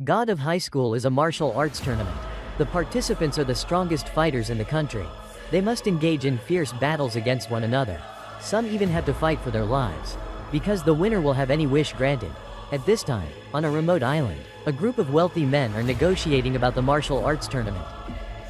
God of High School is a martial arts tournament. The participants are the strongest fighters in the country. They must engage in fierce battles against one another. Some even have to fight for their lives, because the winner will have any wish granted. At this time, on a remote island, a group of wealthy men are negotiating about the martial arts tournament.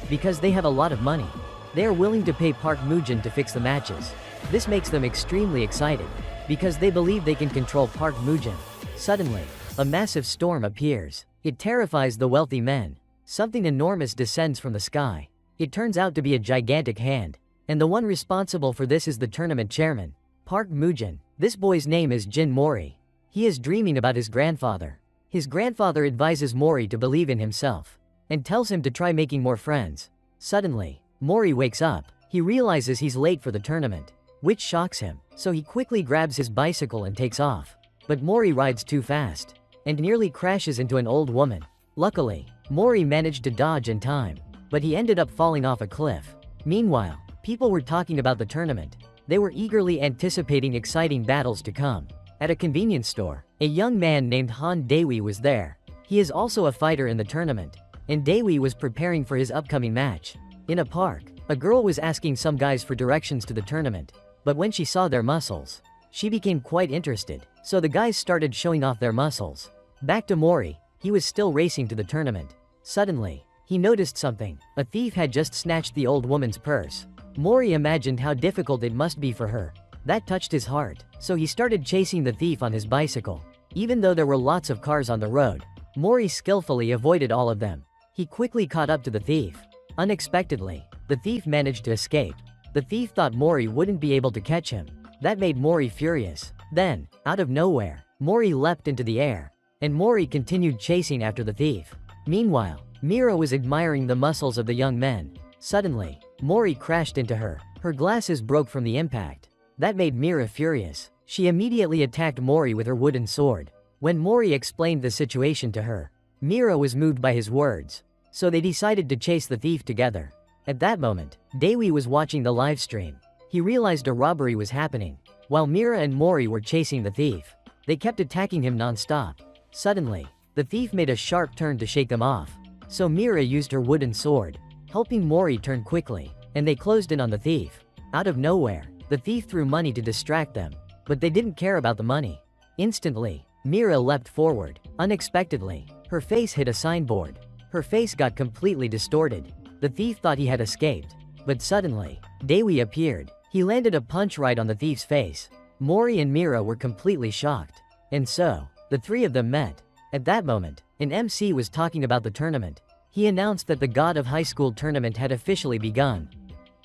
Because they have a lot of money, they are willing to pay Park Mujin to fix the matches. This makes them extremely excited, because they believe they can control Park Mujin. Suddenly, a massive storm appears. It terrifies the wealthy men. Something enormous descends from the sky. It turns out to be a gigantic hand, and the one responsible for this is the tournament chairman, Park Mujin. This boy's name is Jin Mori. He is dreaming about his grandfather. His grandfather advises Mori to believe in himself, and tells him to try making more friends. Suddenly, Mori wakes up. He realizes he's late for the tournament, which shocks him, so he quickly grabs his bicycle and takes off. But Mori rides too fast, and nearly crashes into an old woman. Luckily, Mori managed to dodge in time, but he ended up falling off a cliff. Meanwhile, people were talking about the tournament. They were eagerly anticipating exciting battles to come. At a convenience store, a young man named Han Daewee was there. He is also a fighter in the tournament, and Daewee was preparing for his upcoming match. In a park, a girl was asking some guys for directions to the tournament, but when she saw their muscles, she became quite interested, so the guys started showing off their muscles. Back to Mori, he was still racing to the tournament. Suddenly, he noticed something. A thief had just snatched the old woman's purse. Mori imagined how difficult it must be for her. That touched his heart, so he started chasing the thief on his bicycle. Even though there were lots of cars on the road, Mori skillfully avoided all of them. He quickly caught up to the thief. Unexpectedly, the thief managed to escape. The thief thought Mori wouldn't be able to catch him. That made Mori furious. Then, out of nowhere, Mori leapt into the air, and Mori continued chasing after the thief. Meanwhile, Meera was admiring the muscles of the young men. Suddenly, Mori crashed into her. Her glasses broke from the impact. That made Meera furious. She immediately attacked Mori with her wooden sword. When Mori explained the situation to her, Meera was moved by his words, so they decided to chase the thief together. At that moment, Daewee was watching the live stream. He realized a robbery was happening. While Meera and Mori were chasing the thief, they kept attacking him non-stop. Suddenly, the thief made a sharp turn to shake them off, so Meera used her wooden sword, helping Mori turn quickly, and they closed in on the thief. Out of nowhere, the thief threw money to distract them, but they didn't care about the money. Instantly, Meera leapt forward. Unexpectedly, her face hit a signboard. Her face got completely distorted. The thief thought he had escaped, but suddenly, Daewee appeared. He landed a punch right on the thief's face. Mori and Meera were completely shocked. And so, the three of them met. At that moment, an MC was talking about the tournament. He announced that the God of High School tournament had officially begun.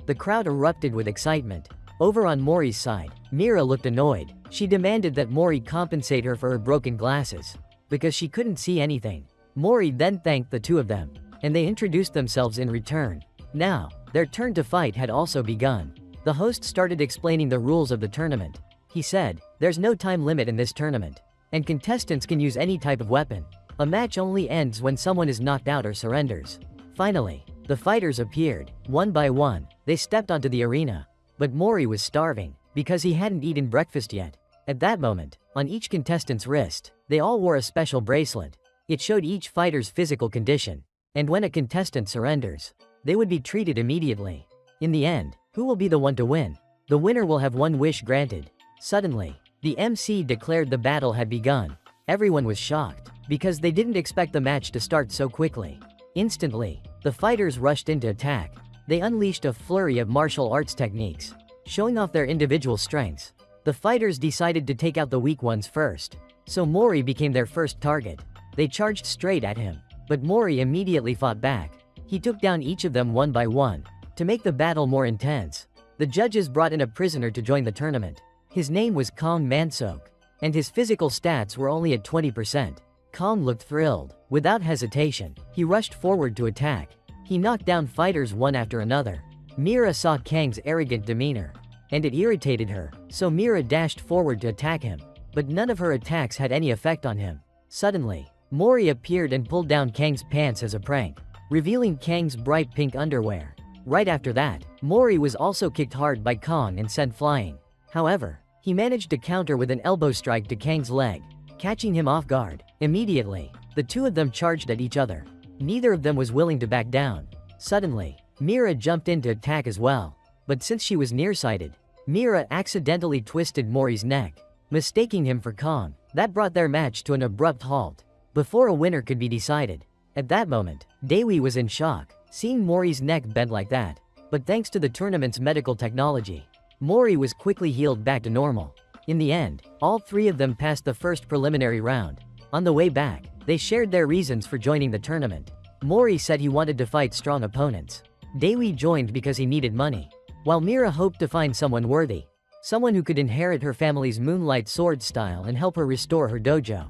The crowd erupted with excitement. Over on Mori's side, Meera looked annoyed. She demanded that Mori compensate her for her broken glasses, because she couldn't see anything. Mori then thanked the two of them, and they introduced themselves in return. Now, their turn to fight had also begun. The host started explaining the rules of the tournament. He said, "There's no time limit in this tournament, and contestants can use any type of weapon. A match only ends when someone is knocked out or surrenders." Finally, the fighters appeared. One by one, they stepped onto the arena. But Mori was starving, because he hadn't eaten breakfast yet. At that moment, on each contestant's wrist, they all wore a special bracelet. It showed each fighter's physical condition, and when a contestant surrenders, they would be treated immediately. In the end, who will be the one to win? The winner will have one wish granted. Suddenly, the MC declared the battle had begun. Everyone was shocked, because they didn't expect the match to start so quickly. Instantly, the fighters rushed into attack. They unleashed a flurry of martial arts techniques, showing off their individual strengths. The fighters decided to take out the weak ones first, so Mori became their first target. They charged straight at him, but Mori immediately fought back. He took down each of them one by one. To make the battle more intense, the judges brought in a prisoner to join the tournament. His name was Kong Mansok, and his physical stats were only at 20%. Kong looked thrilled. Without hesitation, he rushed forward to attack. He knocked down fighters one after another. Meera saw Kang's arrogant demeanor, and it irritated her, so Meera dashed forward to attack him. But none of her attacks had any effect on him. Suddenly, Mori appeared and pulled down Kang's pants as a prank, revealing Kang's bright pink underwear. Right after that, Mori was also kicked hard by Kong and sent flying. However, he managed to counter with an elbow strike to Kang's leg, catching him off guard. Immediately, The two of them charged at each other. Neither of them was willing to back down. Suddenly, Meera jumped in to attack as well. But since she was nearsighted, Meera accidentally twisted Mori's neck, mistaking him for Kong. That brought their match to an abrupt halt, before a winner could be decided. At that moment, Dewi was in shock, seeing Mori's neck bent like that. But thanks to the tournament's medical technology, Mori was quickly healed back to normal. In the end, all three of them passed the first preliminary round. On the way back, they shared their reasons for joining the tournament. Mori said he wanted to fight strong opponents. Dewi joined because he needed money, while Meera hoped to find someone worthy, someone who could inherit her family's moonlight sword style and help her restore her dojo.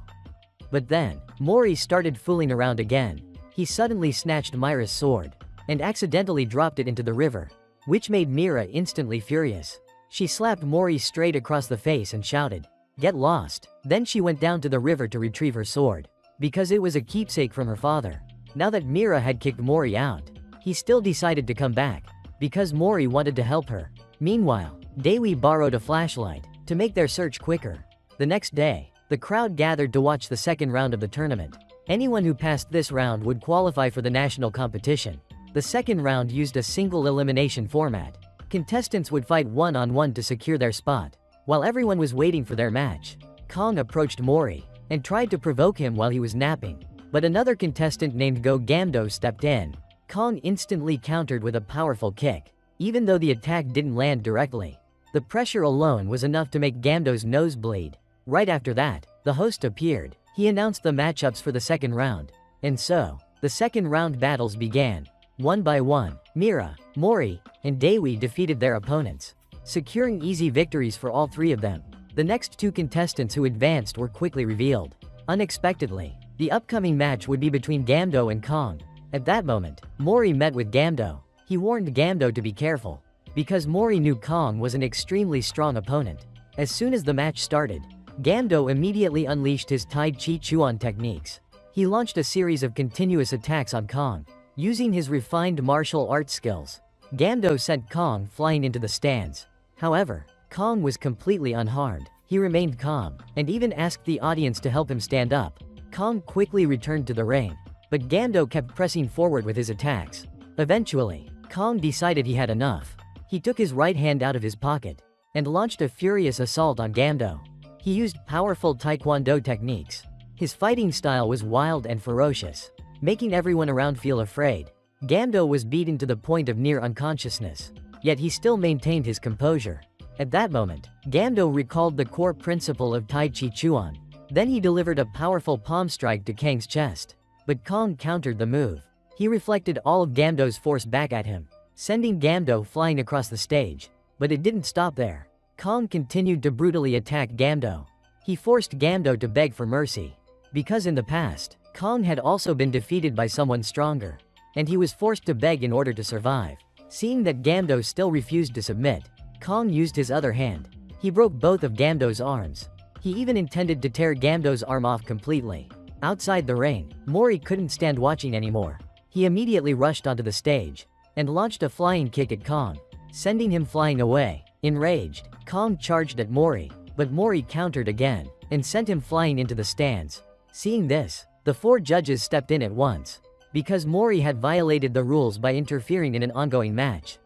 But then, Mori started fooling around again. He suddenly snatched Meera's sword and accidentally dropped it into the river, which made Meera instantly furious. She slapped Mori straight across the face and shouted, "Get lost." Then she went down to the river to retrieve her sword, because it was a keepsake from her father. Now that Meera had kicked Mori out, he still decided to come back, because Mori wanted to help her. Meanwhile, Dewi borrowed a flashlight to make their search quicker. The next day, the crowd gathered to watch the second round of the tournament. Anyone who passed this round would qualify for the national competition. The second round used a single elimination format. Contestants would fight one-on-one to secure their spot. While everyone was waiting for their match, Kong approached Mori and tried to provoke him while he was napping. But another contestant named Go Gamdo stepped in. Kong instantly countered with a powerful kick, even though the attack didn't land directly. The pressure alone was enough to make Gamdo's nose bleed. Right after that, the host appeared. He announced the matchups for the second round. And so, the second round battles began. One by one, Meera, Mori, and Dewi defeated their opponents, securing easy victories for all three of them. The next two contestants who advanced were quickly revealed. Unexpectedly, the upcoming match would be between Gamdo and Kong. At that moment, Mori met with Gamdo. He warned Gamdo to be careful, because Mori knew Kong was an extremely strong opponent. As soon as the match started, Gamdo immediately unleashed his Tai Chi Chuan techniques. He launched a series of continuous attacks on Kong, using his refined martial arts skills. Gamdo sent Kong flying into the stands. However, Kong was completely unharmed. He remained calm, and even asked the audience to help him stand up. Kong quickly returned to the ring, but Gamdo kept pressing forward with his attacks. Eventually, Kong decided he had enough. He took his right hand out of his pocket and launched a furious assault on Gamdo. He used powerful taekwondo techniques. His fighting style was wild and ferocious, making everyone around feel afraid. Gamdo was beaten to the point of near unconsciousness, yet he still maintained his composure. At that moment, Gamdo recalled the core principle of Tai Chi Chuan. Then he delivered a powerful palm strike to Kang's chest. But Kong countered the move. He reflected all of Gamdo's force back at him, sending Gamdo flying across the stage. But it didn't stop there. Kong continued to brutally attack Gamdo. He forced Gamdo to beg for mercy, because in the past, Kong had also been defeated by someone stronger, and he was forced to beg in order to survive. Seeing that Gamdo still refused to submit, Kong used his other hand. He broke both of Gamdo's arms. He even intended to tear Gamdo's arm off completely. Outside the ring, Mori couldn't stand watching anymore. He immediately rushed onto the stage and launched a flying kick at Kong, sending him flying away. Enraged, Kong charged at Mori, but Mori countered again and sent him flying into the stands. Seeing this, the four judges stepped in at once, because Mori had violated the rules by interfering in an ongoing match.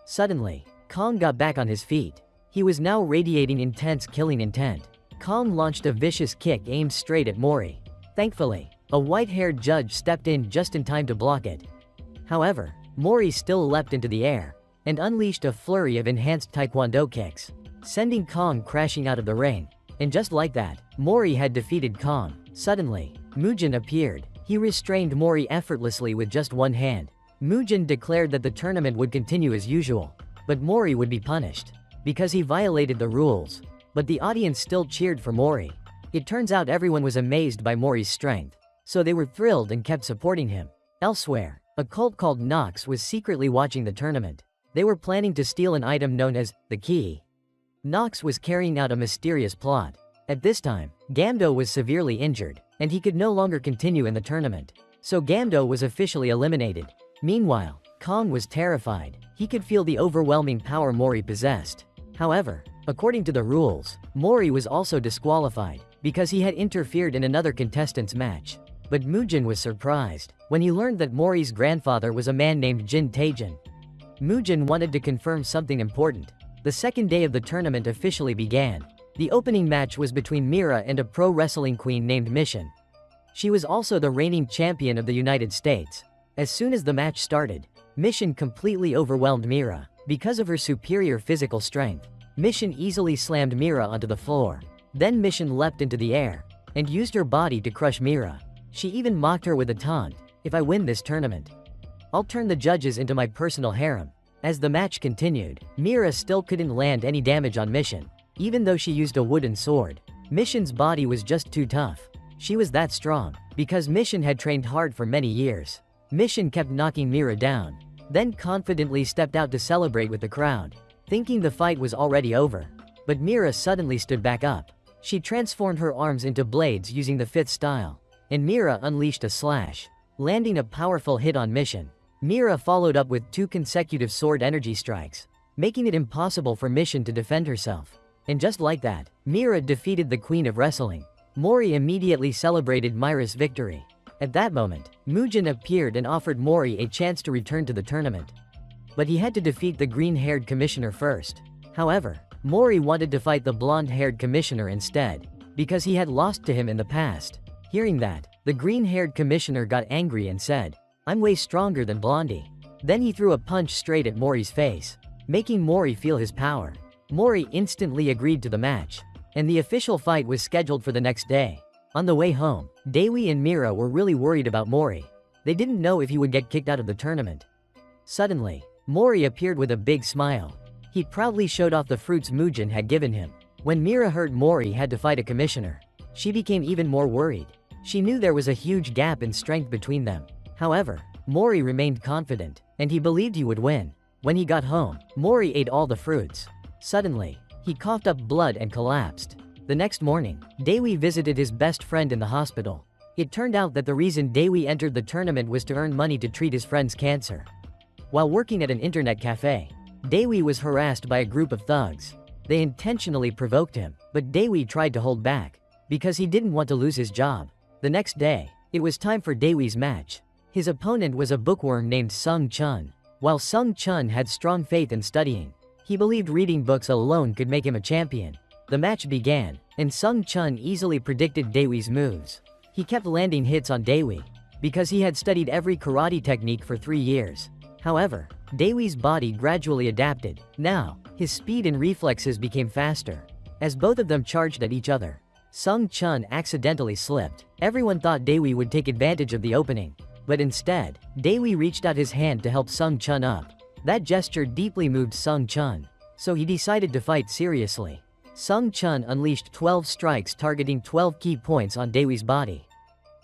Suddenly, Kong got back on his feet. He was now radiating intense killing intent. Kong launched a vicious kick aimed straight at Mori. Thankfully, a white-haired judge stepped in just in time to block it. However, Mori still leapt into the air and unleashed a flurry of enhanced taekwondo kicks, sending Kong crashing out of the ring. And just like that, Mori had defeated Kong. Suddenly, Mugen appeared. He restrained Mori effortlessly with just one hand. Mugen declared that the tournament would continue as usual, but Mori would be punished, because he violated the rules. But the audience still cheered for Mori. It turns out everyone was amazed by Mori's strength, so they were thrilled and kept supporting him. Elsewhere, a cult called Knox was secretly watching the tournament. They were planning to steal an item known as the key. Knox was carrying out a mysterious plot. At this time, Gamdo was severely injured, and he could no longer continue in the tournament. So Gamdo was officially eliminated. Meanwhile, Kong was terrified. He could feel the overwhelming power Mori possessed. However, according to the rules, Mori was also disqualified, because he had interfered in another contestant's match. But Muujin was surprised when he learned that Mori's grandfather was a man named Jin Taejin. Muujin wanted to confirm something important. The second day of the tournament officially began. The opening match was between Meera and a pro wrestling queen named Mission. She was also the reigning champion of the United States. As soon as the match started, Mission completely overwhelmed Meera. Because of her superior physical strength, Mission easily slammed Meera onto the floor. Then Mission leapt into the air and used her body to crush Meera. She even mocked her with a taunt, "If I win this tournament, I'll turn the judges into my personal harem." As the match continued, Meera still couldn't land any damage on Mission. Even though she used a wooden sword, Mission's body was just too tough. She was that strong because Mission had trained hard for many years. Mission kept knocking Meera down, then confidently stepped out to celebrate with the crowd, thinking the fight was already over. But Meera suddenly stood back up. She transformed her arms into blades using the fifth style, and Meera unleashed a slash, landing a powerful hit on Mission. Meera followed up with 2 consecutive sword energy strikes, making it impossible for Mission to defend herself. And just like that, Meera defeated the Queen of Wrestling. Mori immediately celebrated Meera's victory. At that moment, Muujin appeared and offered Mori a chance to return to the tournament. But he had to defeat the green-haired commissioner first. However, Mori wanted to fight the blonde-haired commissioner instead, because he had lost to him in the past. Hearing that, the green-haired commissioner got angry and said, "I'm way stronger than Blondie." Then he threw a punch straight at Mori's face, making Mori feel his power. Mori instantly agreed to the match, and the official fight was scheduled for the next day. On the way home, Dewi and Meera were really worried about Mori. They didn't know if he would get kicked out of the tournament. Suddenly, Mori appeared with a big smile. He proudly showed off the fruits Muujin had given him. When Meera heard Mori had to fight a commissioner, she became even more worried. She knew there was a huge gap in strength between them. However, Mori remained confident, and he believed he would win. When he got home, Mori ate all the fruits. Suddenly, he coughed up blood and collapsed. The next morning, Dewi visited his best friend in the hospital. It turned out that the reason Dewi entered the tournament was to earn money to treat his friend's cancer. While working at an internet cafe, Dewi was harassed by a group of thugs. They intentionally provoked him, but Dewi tried to hold back, because he didn't want to lose his job. The next day, it was time for Dewi's match. His opponent was a bookworm named Sung Chun. While Sung Chun had strong faith in studying, he believed reading books alone could make him a champion. The match began, and Sung Chun easily predicted Dewi's moves. He kept landing hits on Dewi, because he had studied every karate technique for 3 years. However, Dewi's body gradually adapted. Now, his speed and reflexes became faster. As both of them charged at each other, Sung Chun accidentally slipped. Everyone thought Dewi would take advantage of the opening, but instead, Dewi reached out his hand to help Sung Chun up. That gesture deeply moved Sung Chun, so he decided to fight seriously. Sung Chun unleashed 12 strikes targeting 12 key points on Dewi's body.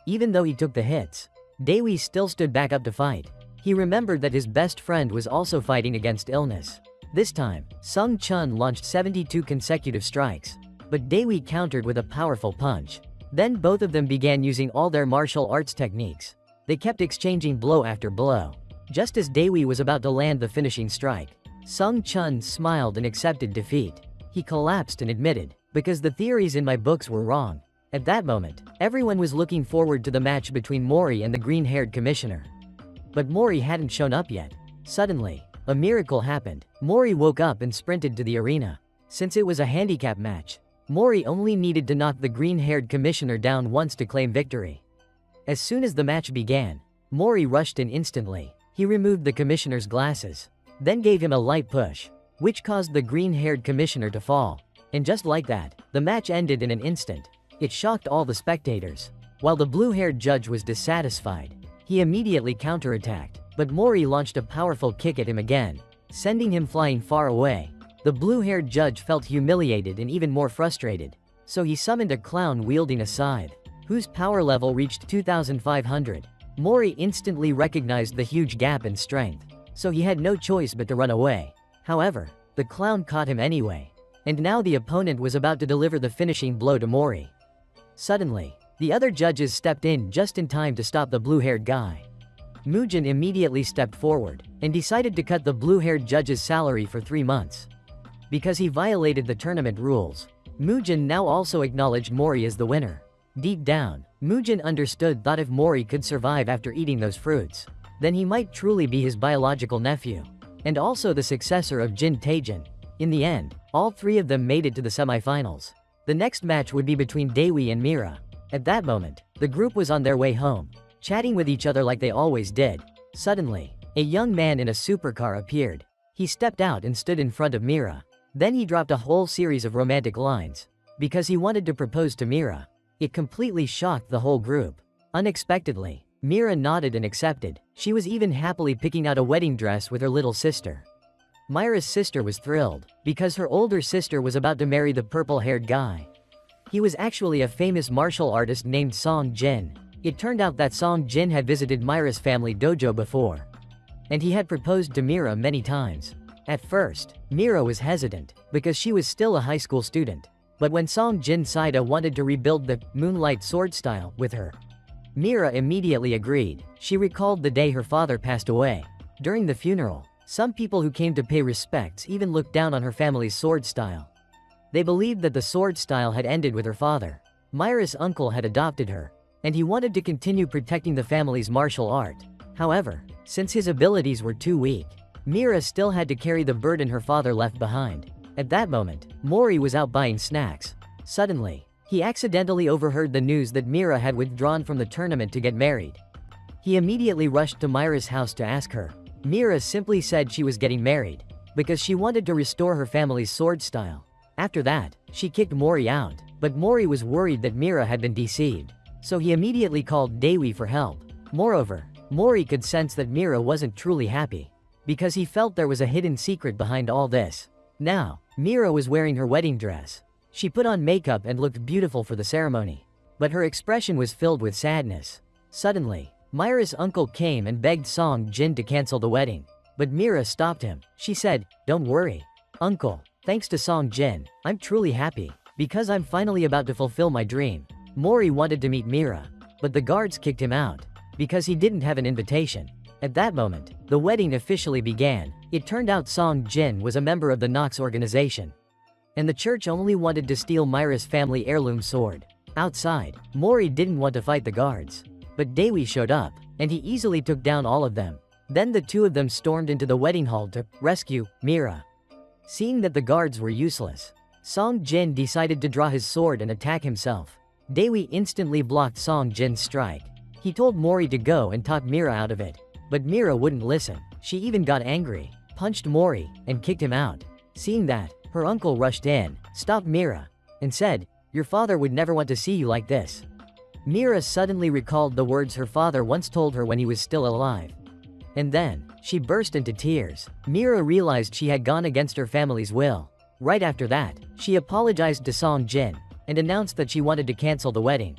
Even though he took the hits, Dewi still stood back up to fight. He remembered that his best friend was also fighting against illness. This time, Sung Chun launched 72 consecutive strikes, but Dewi countered with a powerful punch. Then both of them began using all their martial arts techniques. They kept exchanging blow after blow. Just as Dewi was about to land the finishing strike, Sung Chun smiled and accepted defeat. He collapsed and admitted, "Because the theories in my books were wrong." At that moment, everyone was looking forward to the match between Mori and the green-haired commissioner. But Mori hadn't shown up yet. Suddenly, a miracle happened. Mori woke up and sprinted to the arena. Since it was a handicap match, Mori only needed to knock the green-haired commissioner down once to claim victory. As soon as the match began, Mori rushed in instantly. He removed the commissioner's glasses, then gave him a light push, which caused the green-haired commissioner to fall. And just like that, the match ended in an instant. It shocked all the spectators. While the blue-haired judge was dissatisfied, he immediately counterattacked, but Mori launched a powerful kick at him again, sending him flying far away. The blue-haired judge felt humiliated and even more frustrated, so he summoned a clown wielding a scythe, whose power level reached 2,500. Mori instantly recognized the huge gap in strength, so he had no choice but to run away. However, the clown caught him anyway, and now the opponent was about to deliver the finishing blow to Mori. Suddenly, the other judges stepped in just in time to stop the blue-haired guy. Muujin immediately stepped forward and decided to cut the blue-haired judge's salary for 3 months. Because he violated the tournament rules, Muujin now also acknowledged Mori as the winner. Deep down, Mugen thought if Mori could survive after eating those fruits, then he might truly be his biological nephew, and also the successor of Jin Taejin. In the end, all three of them made it to the semifinals. The next match would be between Daewoo and Meera. At that moment, the group was on their way home, chatting with each other like they always did. Suddenly, a young man in a supercar appeared. He stepped out and stood in front of Meera. Then he dropped a whole series of romantic lines, because he wanted to propose to Meera. It completely shocked the whole group. Unexpectedly, Meera nodded and accepted. She was even happily picking out a wedding dress with her little sister. Meera's sister was thrilled, because her older sister was about to marry the purple-haired guy. He was actually a famous martial artist named Song Jin. It turned out that Song Jin had visited Meera's family dojo before, and he had proposed to Meera many times. At first, Meera was hesitant, because she was still a high school student. But when Song Jin Saida wanted to rebuild the moonlight sword style with her, Meera immediately agreed. She recalled the day her father passed away. During the funeral, some people who came to pay respects even looked down on her family's sword style. They believed that the sword style had ended with her father. Meera's uncle had adopted her, and he wanted to continue protecting the family's martial art. However, since his abilities were too weak, Meera still had to carry the burden her father left behind. At that moment, Mori was out buying snacks. Suddenly, he accidentally overheard the news that Meera had withdrawn from the tournament to get married. He immediately rushed to Meera's house to ask her. Meera simply said she was getting married, because she wanted to restore her family's sword style. After that, she kicked Mori out, but Mori was worried that Meera had been deceived, so he immediately called Daewoo for help. Moreover, Mori could sense that Meera wasn't truly happy, because he felt there was a hidden secret behind all this. Now, Meera was wearing her wedding dress. She put on makeup and looked beautiful for the ceremony, but her expression was filled with sadness. Suddenly, Meera's uncle came and begged Song Jin to cancel the wedding, but Meera stopped him. She said, "Don't worry, uncle. Thanks to Song Jin, I'm truly happy, because I'm finally about to fulfill my dream." Mori wanted to meet Meera, but the guards kicked him out, because he didn't have an invitation. At that moment, the wedding officially began. It turned out Song Jin was a member of the Knox organization, and the church only wanted to steal Meera's family heirloom sword. Outside, Mori didn't want to fight the guards, but Daewoo showed up, and he easily took down all of them. Then the two of them stormed into the wedding hall to rescue Meera. Seeing that the guards were useless, Song Jin decided to draw his sword and attack himself. Daewoo instantly blocked Song Jin's strike. He told Mori to go and talk Meera out of it, but Meera wouldn't listen. She even got angry, punched Mori, and kicked him out. Seeing that, her uncle rushed in, stopped Meera, and said, "Your father would never want to see you like this." Meera suddenly recalled the words her father once told her when he was still alive. And then, she burst into tears. Meera realized she had gone against her family's will. Right after that, she apologized to Song Jin, and announced that she wanted to cancel the wedding.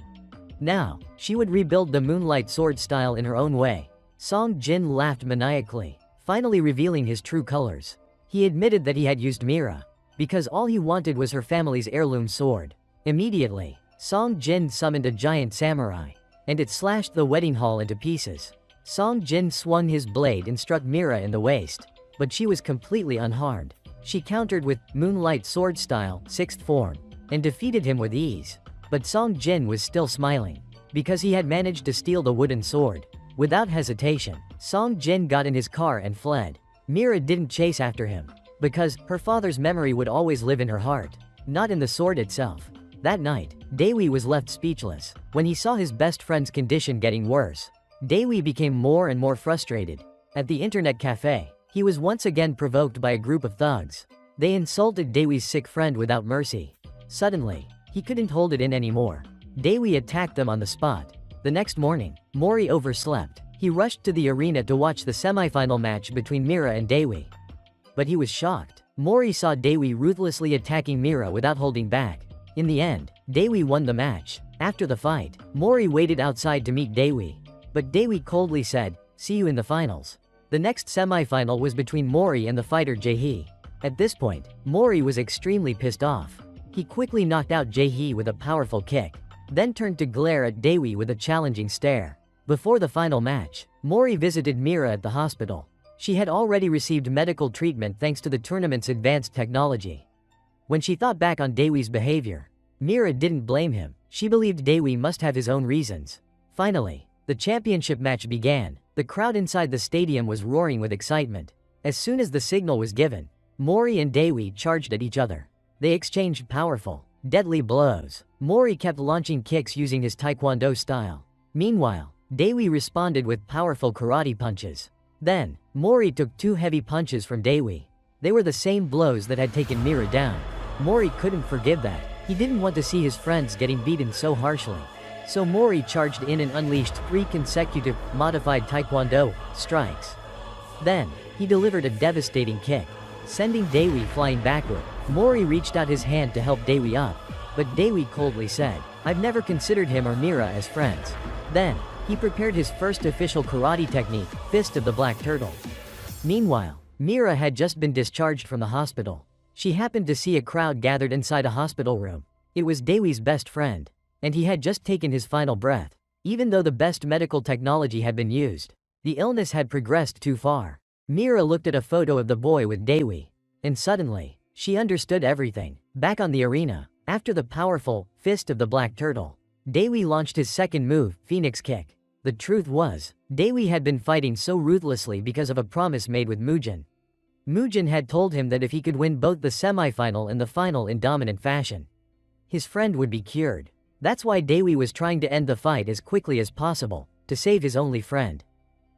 Now, she would rebuild the moonlight sword style in her own way. Song Jin laughed maniacally, finally revealing his true colors. He admitted that he had used Meera, because all he wanted was her family's heirloom sword. Immediately, Song Jin summoned a giant samurai, and it slashed the wedding hall into pieces. Song Jin swung his blade and struck Meera in the waist, but she was completely unharmed. She countered with moonlight sword style, 6th form, and defeated him with ease. But Song Jin was still smiling, because he had managed to steal the wooden sword. Without hesitation, Song Jin got in his car and fled. Meera didn't chase after him, because her father's memory would always live in her heart, not in the sword itself. That night, Daewoo was left speechless when he saw his best friend's condition getting worse. Daewoo became more and more frustrated. At the internet cafe, he was once again provoked by a group of thugs. They insulted Daewoo's sick friend without mercy. Suddenly, he couldn't hold it in anymore. Daewoo attacked them on the spot. The next morning, Mori overslept. He rushed to the arena to watch the semi-final match between Meera and Daewoo. But he was shocked. Mori saw Daewoo ruthlessly attacking Meera without holding back. In the end, Daewoo won the match. After the fight, Mori waited outside to meet Daewoo, but Daewoo coldly said, "See you in the finals." The next semi-final was between Mori and the fighter Jae-hee. At this point, Mori was extremely pissed off. He quickly knocked out Jae-hee with a powerful kick, then turned to glare at Daewoo with a challenging stare. Before the final match, Mori visited Meera at the hospital. She had already received medical treatment thanks to the tournament's advanced technology. When she thought back on Daewoo's behavior, Meera didn't blame him. She believed Dewi must have his own reasons. Finally, the championship match began. The crowd inside the stadium was roaring with excitement. As soon as the signal was given, Mori and Dewi charged at each other. They exchanged powerful, deadly blows. Mori kept launching kicks using his taekwondo style. Meanwhile, Dewi responded with powerful karate punches. Then, Mori took 2 heavy punches from Dewi. They were the same blows that had taken Meera down. Mori couldn't forgive that. He didn't want to see his friends getting beaten so harshly. So Mori charged in and unleashed 3 consecutive, modified taekwondo strikes. Then, he delivered a devastating kick, sending Dewi flying backward. Mori reached out his hand to help Dewi up, but Dewi coldly said, "I've never considered him or Meera as friends." Then, he prepared his first official karate technique, Fist of the Black Turtle. Meanwhile, Meera had just been discharged from the hospital. She happened to see a crowd gathered inside a hospital room. It was Dewi's best friend, and he had just taken his final breath. Even though the best medical technology had been used, the illness had progressed too far. Meera looked at a photo of the boy with Dewi, and suddenly, she understood everything. Back on the arena, after the powerful Fist of the Black Turtle, Dewi launched his second move, Phoenix Kick. The truth was, Dewi had been fighting so ruthlessly because of a promise made with Mugen. Mugen had told him that if he could win both the semifinal and the final in dominant fashion, his friend would be cured. That's why Dewi was trying to end the fight as quickly as possible, to save his only friend.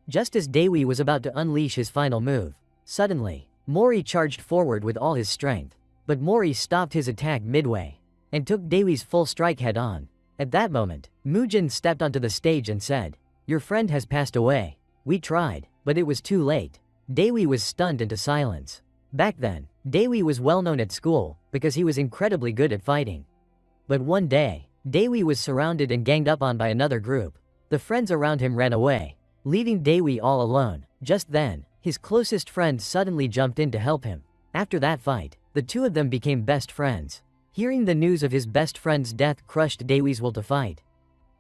Just as Dewi was about to unleash his final move, suddenly, Mori charged forward with all his strength. But Mori stopped his attack midway, and took Dewi's full strike head-on. At that moment, Mugen stepped onto the stage and said, "Your friend has passed away. We tried, but it was too late." Dewi was stunned into silence. Back then, Dewi was well known at school, because he was incredibly good at fighting. But one day, Dewi was surrounded and ganged up on by another group. The friends around him ran away, leaving Dewi all alone. Just then, his closest friend suddenly jumped in to help him. After that fight, the two of them became best friends. Hearing the news of his best friend's death crushed Dewi's will to fight.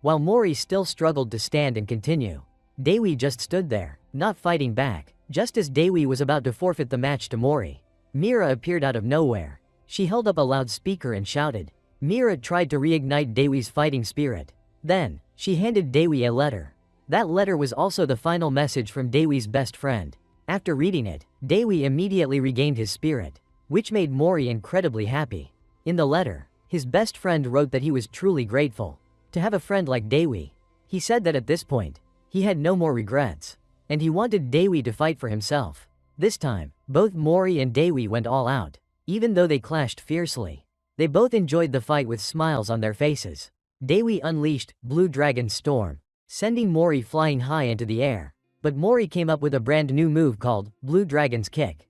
While Mori still struggled to stand and continue, Dewi just stood there, not fighting back. Just as Dewi was about to forfeit the match to Mori, Meera appeared out of nowhere. She held up a loudspeaker and shouted. Meera tried to reignite Dewi's fighting spirit. Then, she handed Dewi a letter. That letter was also the final message from Dewi's best friend. After reading it, Dewi immediately regained his spirit, which made Mori incredibly happy. In the letter, his best friend wrote that he was truly grateful to have a friend like Dewi. He said that at this point, he had no more regrets, and he wanted Dewi to fight for himself. This time, both Mori and Dewi went all out. Even though they clashed fiercely, they both enjoyed the fight with smiles on their faces. Dewi unleashed Blue Dragon Storm, sending Mori flying high into the air. But Mori came up with a brand new move called Blue Dragon's Kick.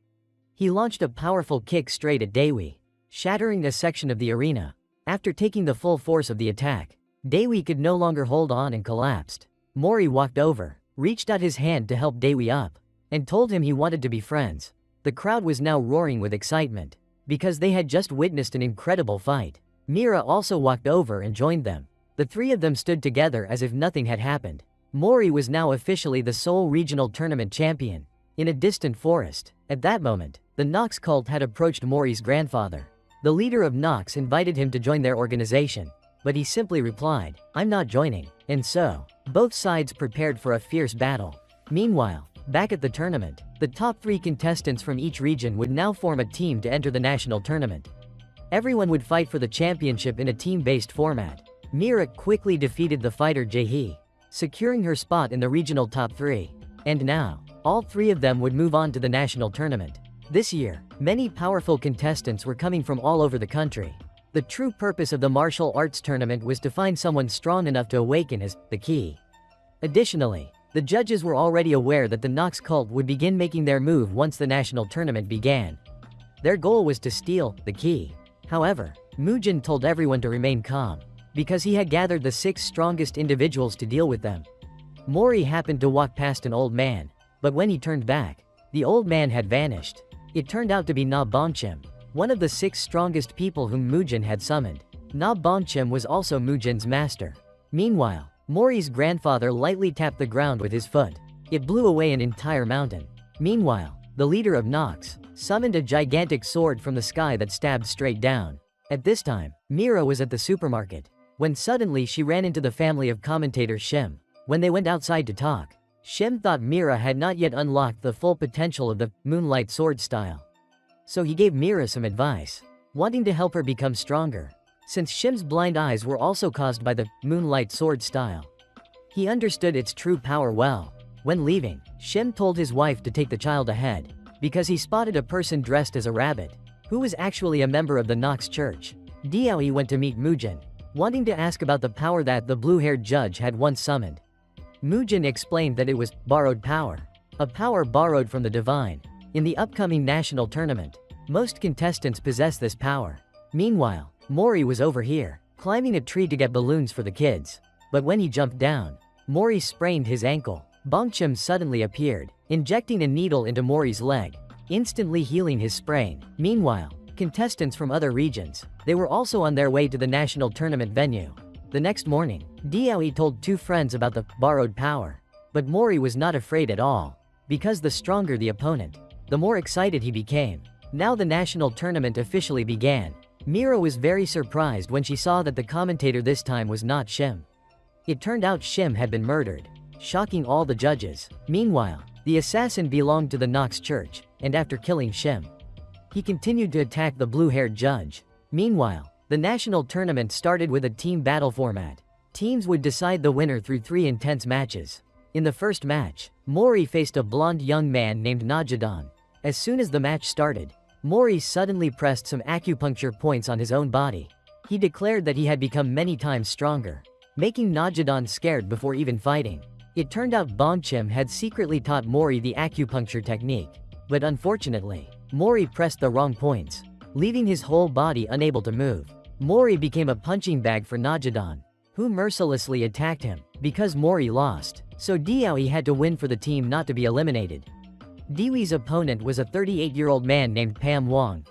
He launched a powerful kick straight at Dewi, shattering a section of the arena. After taking the full force of the attack, Dewi could no longer hold on and collapsed. Mori walked over, reached out his hand to help Dewi up, and told him he wanted to be friends. The crowd was now roaring with excitement, because they had just witnessed an incredible fight. Meera also walked over and joined them. The three of them stood together as if nothing had happened. Mori was now officially the sole regional tournament champion. In a distant forest, at that moment, the Knox cult had approached Mori's grandfather. The leader of Knox invited him to join their organization, but he simply replied, "I'm not joining." And so, both sides prepared for a fierce battle. Meanwhile, back at the tournament, the top 3 contestants from each region would now form a team to enter the national tournament. Everyone would fight for the championship in a team-based format. Meera quickly defeated the fighter Jae-hee, securing her spot in the regional top 3. And now, all 3 of them would move on to the national tournament. This year, many powerful contestants were coming from all over the country. The true purpose of the martial arts tournament was to find someone strong enough to awaken as the key. Additionally, the judges were already aware that the Knox cult would begin making their move once the national tournament began. Their goal was to steal the key. However, Mugen told everyone to remain calm, because he had gathered the 6 strongest individuals to deal with them. Mori happened to walk past an old man, but when he turned back, the old man had vanished. It turned out to be Na Bongchim, one of the 6 strongest people whom Mugen had summoned. Na Bongchim was also Mugen's master. Meanwhile, Mori's grandfather lightly tapped the ground with his foot. It blew away an entire mountain. Meanwhile, the leader of Knox summoned a gigantic sword from the sky that stabbed straight down. At this time, Meera was at the supermarket when suddenly she ran into the family of commentator Shim. When they went outside to talk, Shim thought Meera had not yet unlocked the full potential of the moonlight sword style. So he gave Meera some advice, wanting to help her become stronger, since Shim's blind eyes were also caused by the moonlight sword style. He understood its true power well. When leaving, Shim told his wife to take the child ahead, because he spotted a person dressed as a rabbit, who was actually a member of the Knox church. Diaoyi went to meet Mujin, wanting to ask about the power that the blue-haired judge had once summoned. Mujin explained that it was borrowed power, a power borrowed from the divine. In the upcoming national tournament, most contestants possess this power. Meanwhile, Mori was over here, climbing a tree to get balloons for the kids. But when he jumped down, Mori sprained his ankle. Bongchim suddenly appeared, injecting a needle into Mori's leg, instantly healing his sprain. Meanwhile, contestants from other regions, they were also on their way to the national tournament venue. The next morning, Diaoyi told two friends about the borrowed power. But Mori was not afraid at all, because the stronger the opponent, the more excited he became. Now the national tournament officially began. Meera was very surprised when she saw that the commentator this time was not Shim. It turned out Shim had been murdered, shocking all the judges. Meanwhile, the assassin belonged to the Knox church, and after killing Shim, he continued to attack the blue-haired judge. Meanwhile, the national tournament started with a team battle format. Teams would decide the winner through 3 intense matches. In the first match, Mori faced a blonde young man named Najadan. As soon as the match started, Mori suddenly pressed some acupuncture points on his own body. He declared that he had become many times stronger, making Najadan scared before even fighting. It turned out Bongchim had secretly taught Mori the acupuncture technique. But unfortunately, Mori pressed the wrong points, leaving his whole body unable to move. Mori became a punching bag for Najadan, who mercilessly attacked him. Because Mori lost, so Diaoyi had to win for the team not to be eliminated. Diaoyi's opponent was a 38-year-old man named Pam Wong.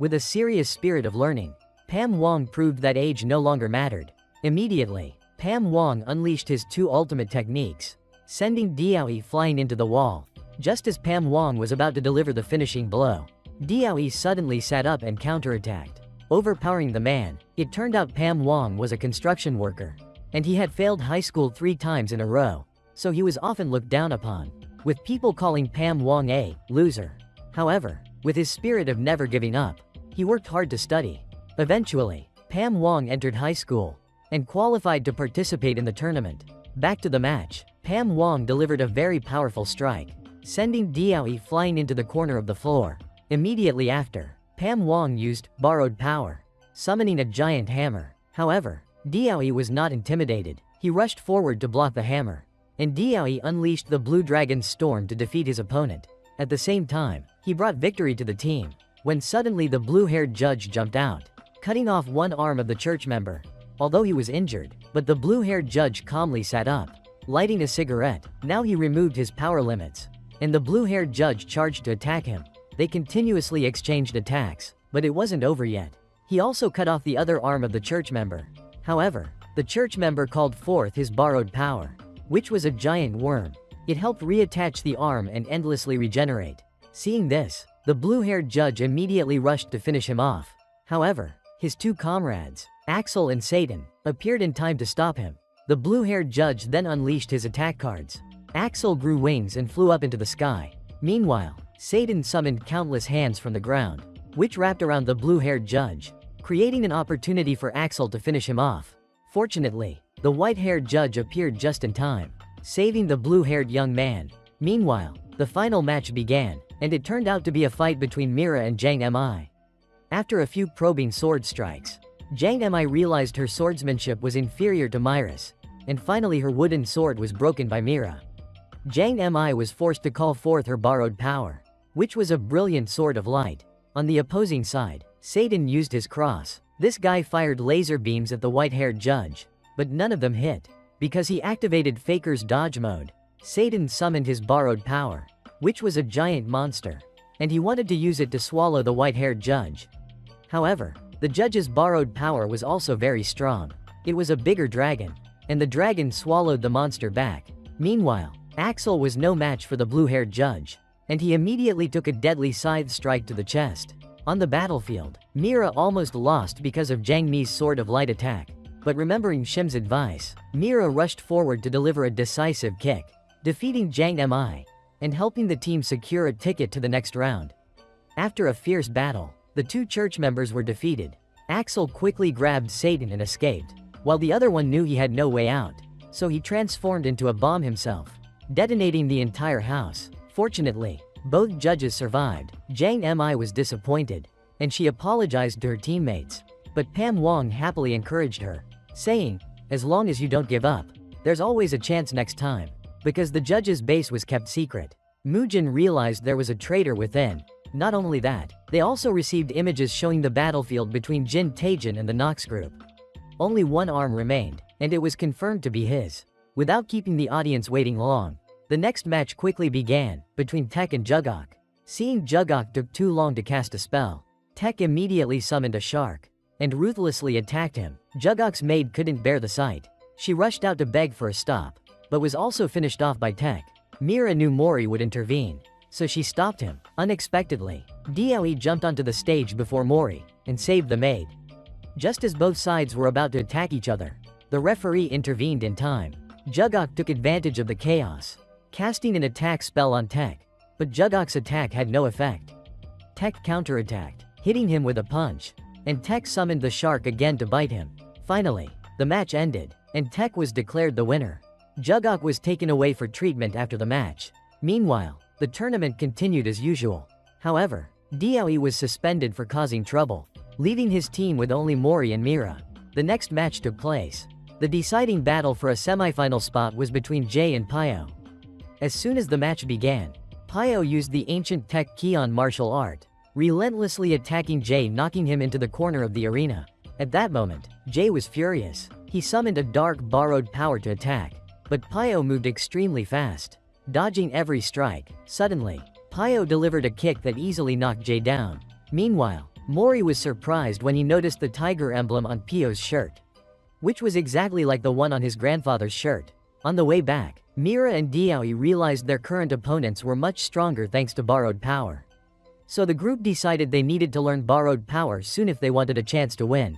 With a serious spirit of learning, Pam Wong proved that age no longer mattered. Immediately, Pam Wong unleashed his 2 ultimate techniques, sending Diaoyi flying into the wall. Just as Pam Wong was about to deliver the finishing blow, Diaoyi suddenly sat up and counterattacked, overpowering the man. It turned out Pam Wong was a construction worker, and he had failed high school 3 times in a row, so he was often looked down upon, with people calling Pam Wong a loser. However, with his spirit of never giving up, he worked hard to study. Eventually, Pam Wong entered high school and qualified to participate in the tournament. Back to the match, Pam Wong delivered a very powerful strike, sending Diaoyi flying into the corner of the floor. Immediately after, Pam Wong used borrowed power, summoning a giant hammer. However, Diaoyi was not intimidated. He rushed forward to block the hammer, and Diaoyi unleashed the Blue Dragon's storm to defeat his opponent. At the same time, he brought victory to the team, when suddenly the blue-haired judge jumped out, cutting off one arm of the church member. Although he was injured, but the blue-haired judge calmly sat up, lighting a cigarette. Now he removed his power limits, and the blue-haired judge charged to attack him. They continuously exchanged attacks, but it wasn't over yet. He also cut off the other arm of the church member. However, the church member called forth his borrowed power, which was a giant worm. It helped reattach the arm and endlessly regenerate. Seeing this, the blue-haired judge immediately rushed to finish him off. However, his 2 comrades, Axel and Satan, appeared in time to stop him. The blue-haired judge then unleashed his attack cards. Axel grew wings and flew up into the sky. Meanwhile, Satan summoned countless hands from the ground, which wrapped around the blue-haired judge, creating an opportunity for Axel to finish him off. Fortunately, the white-haired judge appeared just in time, saving the blue-haired young man. Meanwhile, the final match began, and it turned out to be a fight between Meera and Jang Mi. After a few probing sword strikes, Jang Mi realized her swordsmanship was inferior to Meera's, and finally her wooden sword was broken by Meera. Jang Mi was forced to call forth her borrowed power, which was a brilliant sword of light. On the opposing side, Satan used his cross. This guy fired laser beams at the white-haired judge, but none of them hit, because he activated Faker's dodge mode. Satan summoned his borrowed power, which was a giant monster, and he wanted to use it to swallow the white-haired judge. However, the judge's borrowed power was also very strong. It was a bigger dragon, and the dragon swallowed the monster back. Meanwhile, Axel was no match for the blue-haired judge, and he immediately took a deadly scythe strike to the chest. On the battlefield, Meera almost lost because of Jang Mi's sword of light attack. But remembering Shim's advice, Meera rushed forward to deliver a decisive kick, defeating Jang Mi, and helping the team secure a ticket to the next round. After a fierce battle, the two church members were defeated. Axel quickly grabbed Satan and escaped, while the other one knew he had no way out, so he transformed into a bomb himself, detonating the entire house. Fortunately, both judges survived. Jang Mi was disappointed, and she apologized to her teammates, but Pam Wong happily encouraged her, saying, "As long as you don't give up, there's always a chance next time." Because the judges' base was kept secret, Muujin realized there was a traitor within. Not only that, they also received images showing the battlefield between Jin Taejin and the Knox group. Only one arm remained, and it was confirmed to be his. Without keeping the audience waiting long, the next match quickly began, between Taek and Jugok. Seeing Jugok took too long to cast a spell, Taek immediately summoned a shark, and ruthlessly attacked him. Jugok's maid couldn't bear the sight. She rushed out to beg for a stop, but was also finished off by Taek. Meera knew Mori would intervene, so she stopped him. Unexpectedly, Doe jumped onto the stage before Mori, and saved the maid. Just as both sides were about to attack each other, the referee intervened in time. Jugok took advantage of the chaos, casting an attack spell on Taek, but Jugok's attack had no effect. Taek counterattacked, hitting him with a punch, and Taek summoned the shark again to bite him. Finally, the match ended, and Taek was declared the winner. Jugok was taken away for treatment after the match. Meanwhile, the tournament continued as usual. However, Doe was suspended for causing trouble, leaving his team with only Mori and Meera. The next match took place. The deciding battle for a semi-final spot was between Jae and Pyo. As soon as the match began, Pyo used the ancient Taek Keon martial art, relentlessly attacking Jae, knocking him into the corner of the arena. At that moment, Jae was furious. He summoned a dark borrowed power to attack, but Pyo moved extremely fast, dodging every strike. Suddenly, Pyo delivered a kick that easily knocked Jae down. Meanwhile, Mori was surprised when he noticed the tiger emblem on Pyo's shirt, which was exactly like the one on his grandfather's shirt. On the way back, Meera and Doe realized their current opponents were much stronger thanks to borrowed power. So the group decided they needed to learn borrowed power soon if they wanted a chance to win.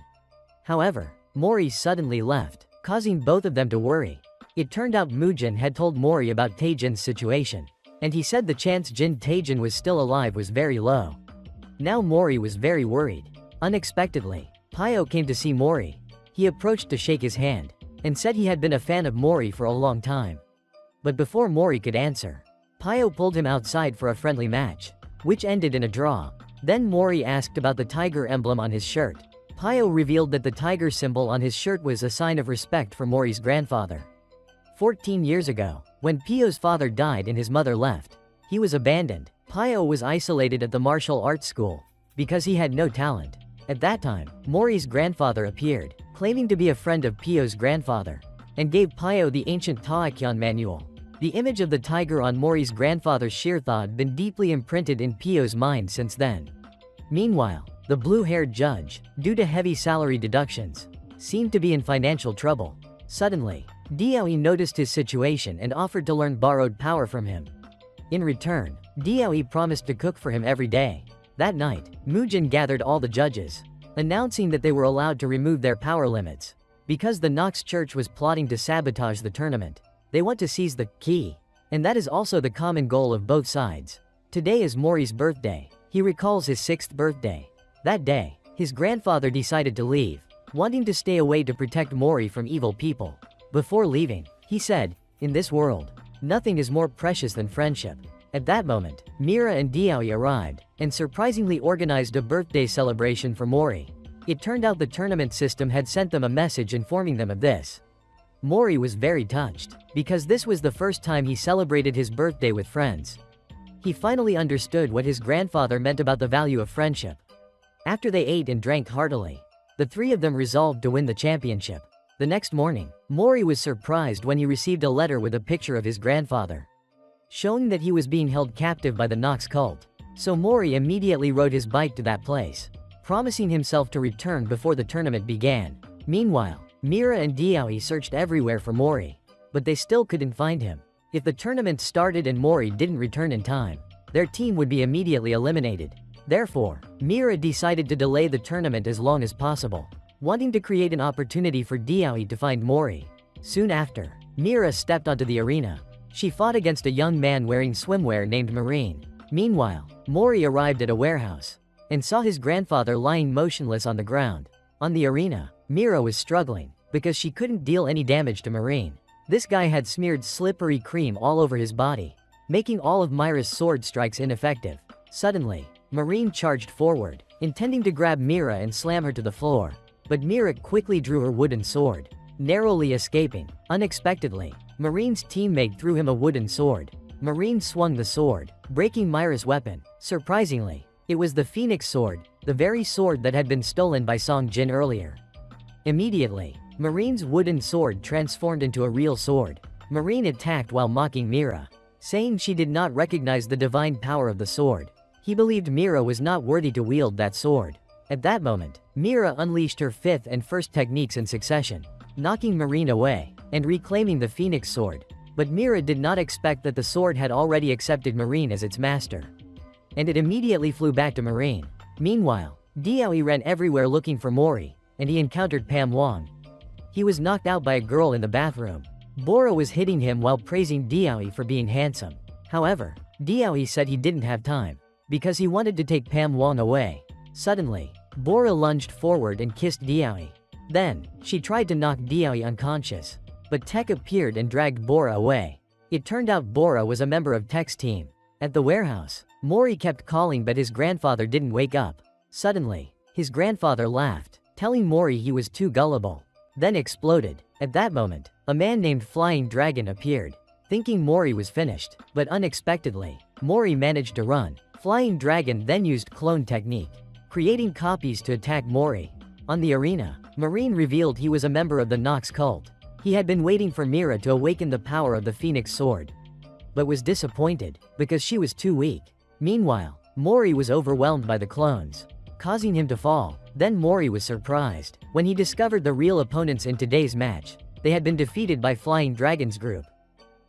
However, Mori suddenly left, causing both of them to worry. It turned out Muujin had told Mori about Taejin's situation, and he said the chance Jin Taejin was still alive was very low. Now Mori was very worried. Unexpectedly, Pyo came to see Mori. He approached to shake his hand, and said he had been a fan of Mori for a long time. But before Mori could answer, Pyo pulled him outside for a friendly match, which ended in a draw. Then Mori asked about the tiger emblem on his shirt. Pyo revealed that the tiger symbol on his shirt was a sign of respect for Mori's grandfather. 14 years ago, when Pyo's father died and his mother left, he was abandoned. Pyo was isolated at the martial arts school, because he had no talent. At that time, Mori's grandfather appeared, claiming to be a friend of Pyo's grandfather, and gave Pyo the ancient Taekyon manual. The image of the tiger on Mori's grandfather's shirtha had been deeply imprinted in Pyo's mind since then. Meanwhile, the blue-haired judge, due to heavy salary deductions, seemed to be in financial trouble. Suddenly, Doe noticed his situation and offered to learn borrowed power from him. In return, Doe promised to cook for him every day. That night, Muujin gathered all the judges, announcing that they were allowed to remove their power limits. Because the Knox Church was plotting to sabotage the tournament, they want to seize the key, and that is also the common goal of both sides. Today is Mori's birthday. He recalls his 6th birthday. That day, his grandfather decided to leave, wanting to stay away to protect Mori from evil people. Before leaving, he said, "In this world, nothing is more precious than friendship." At that moment, Meera and Doe arrived, and surprisingly organized a birthday celebration for Mori. It turned out the tournament system had sent them a message informing them of this. Mori was very touched, because this was the first time he celebrated his birthday with friends. He finally understood what his grandfather meant about the value of friendship. After they ate and drank heartily, the three of them resolved to win the championship. The next morning, Mori was surprised when he received a letter with a picture of his grandfather, showing that he was being held captive by the Knox cult. So Mori immediately rode his bike to that place, promising himself to return before the tournament began. Meanwhile, Meera and Doe searched everywhere for Mori, but they still couldn't find him. If the tournament started and Mori didn't return in time, their team would be immediately eliminated. Therefore, Meera decided to delay the tournament as long as possible, wanting to create an opportunity for Diaoyi to find Mori. Soon after, Meera stepped onto the arena. She fought against a young man wearing swimwear named Marine. Meanwhile, Mori arrived at a warehouse and saw his grandfather lying motionless on the ground. On the arena, Meera was struggling because she couldn't deal any damage to Marine. This guy had smeared slippery cream all over his body, making all of Meera's sword strikes ineffective. Suddenly, Marine charged forward, intending to grab Meera and slam her to the floor. But Meera quickly drew her wooden sword, narrowly escaping. Unexpectedly, Marine's teammate threw him a wooden sword. Marine swung the sword, breaking Meera's weapon. Surprisingly, it was the Phoenix sword, the very sword that had been stolen by Song Jin earlier. Immediately, Marine's wooden sword transformed into a real sword. Marine attacked while mocking Meera, saying she did not recognize the divine power of the sword. He believed Meera was not worthy to wield that sword. At that moment, Meera unleashed her fifth and first techniques in succession, knocking Marine away and reclaiming the Phoenix sword. But Meera did not expect that the sword had already accepted Marine as its master, and it immediately flew back to Marine. Meanwhile, Diaoyi ran everywhere looking for Mori, and he encountered Pam Wong. He was knocked out by a girl in the bathroom. Bora was hitting him while praising Diaoyi for being handsome. However, Diaoyi said he didn't have time, because he wanted to take Pam Wong away. Suddenly, Bora lunged forward and kissed Diaoyi. Then, she tried to knock Diaoyi unconscious, but Tech appeared and dragged Bora away. It turned out Bora was a member of Tech's team. At the warehouse, Mori kept calling but his grandfather didn't wake up. Suddenly, his grandfather laughed, telling Mori he was too gullible, then exploded. At that moment, a man named Flying Dragon appeared, thinking Mori was finished, but unexpectedly, Mori managed to run. Flying Dragon then used clone technique, creating copies to attack Mori. On the arena, Marine revealed he was a member of the Knox cult. He had been waiting for Meera to awaken the power of the Phoenix sword, but was disappointed because she was too weak. Meanwhile, Mori was overwhelmed by the clones, causing him to fall. Then Mori was surprised when he discovered the real opponents in today's match. They had been defeated by Flying Dragon's group.